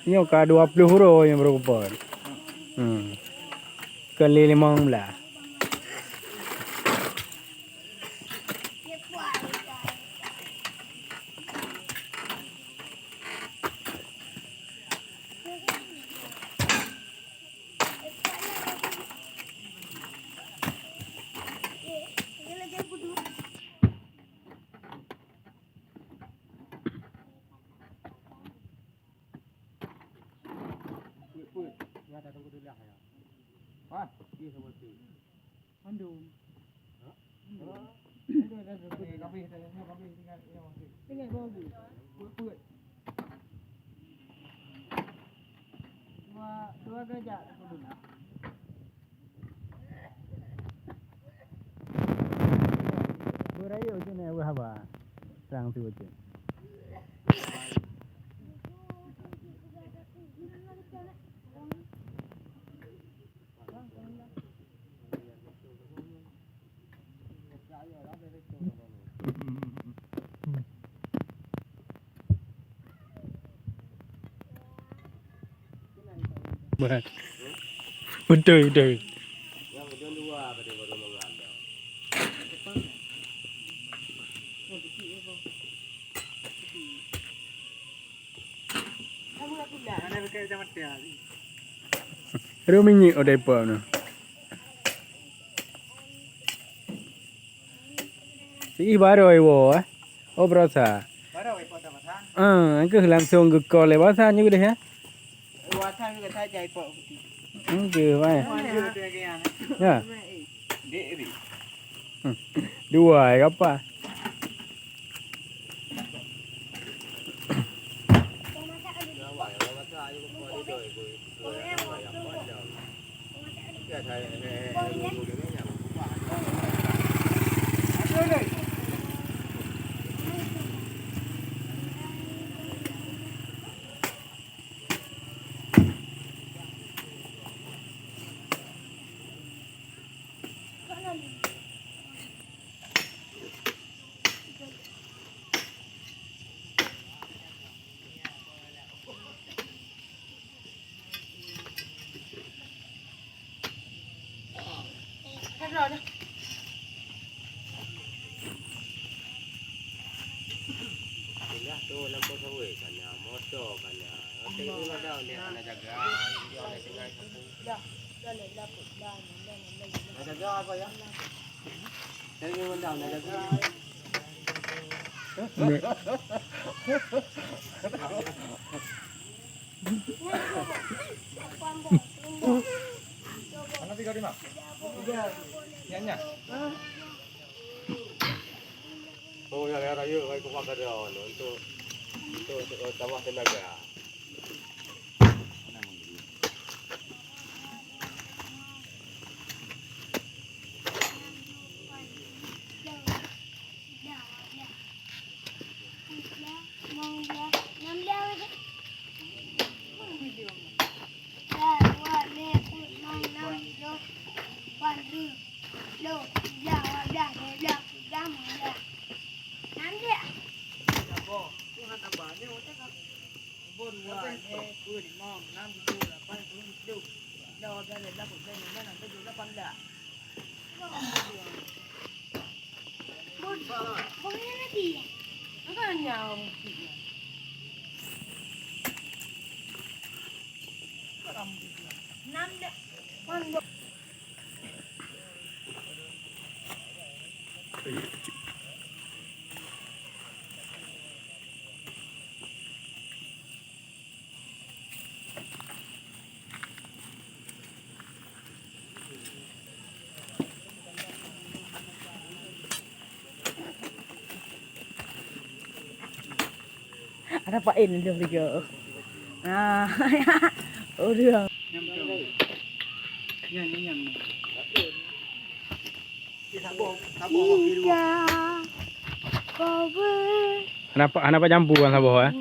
Nyoka 20 huruf yang beruput. Kali 15. Dua gajah. Burayo je na haba. Sang tu je. Betul. Yang betul dua pada baru mengambil. Mana bekerja macam dia? Rumini odai pa no. Si baro ai wo oh brasa. Baru apa dah masa? Angke langsung ke call le bahasa nyu deh ya. Watan juga saya jai pak putih. Angke bai. Mana tu yang Ya. Dek. Dua ai apa? Tu lampu sawi kan ya, motor kan ya. Tengok ada ni anak jaga, dia oleh tinggal kampung. Nak jaga apa ya? Tengok ada nak jaga. Mana 35? 3. Nyanyi. Oh ya raya ai ko ka dia untuk tambah tenaga. Ada Pak In dia juga. Oh dia. Nyam. Kenapa campur kan sabah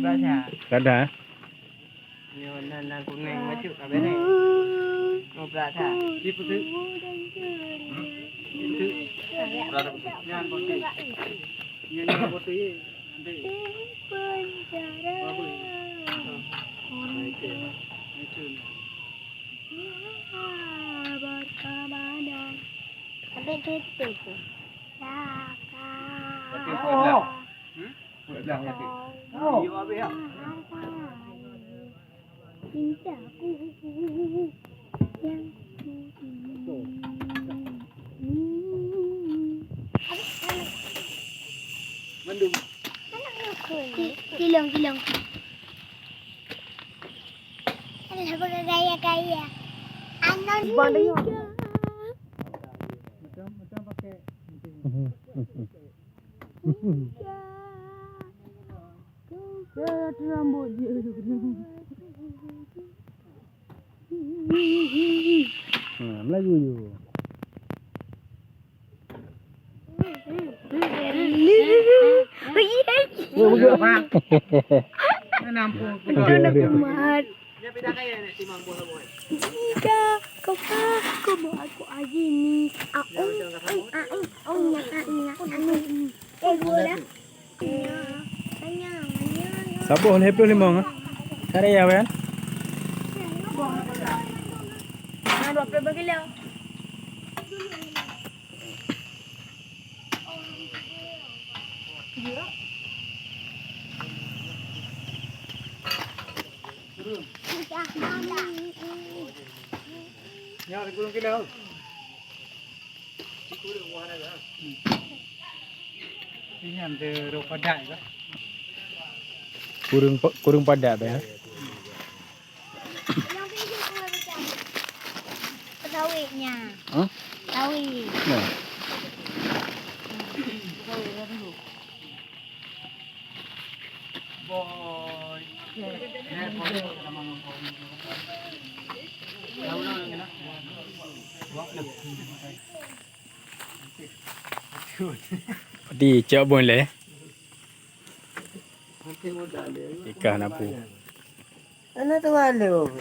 Baca. Kada. Ni nan kuning macam apa ni? Oh baca. Di putu. Putu. Nyan putu. Nyan putu ye. Kilong. Ano sabi ka gaya? Ano niya? Rambut dia. Melayu je. Dia pindah kaya ni timang buah boy. Jika kau mau aku aja ni. Sabuh 25 ah. Karya kan? Nah, 20 kilo. Ya, gulung kilo. Ini ada rupa dah ke? Kurung padat ya. Sawitnya. Hah? Sawit. Nah. Boy. Di cak boleh. Ikan apa? Ano to walo?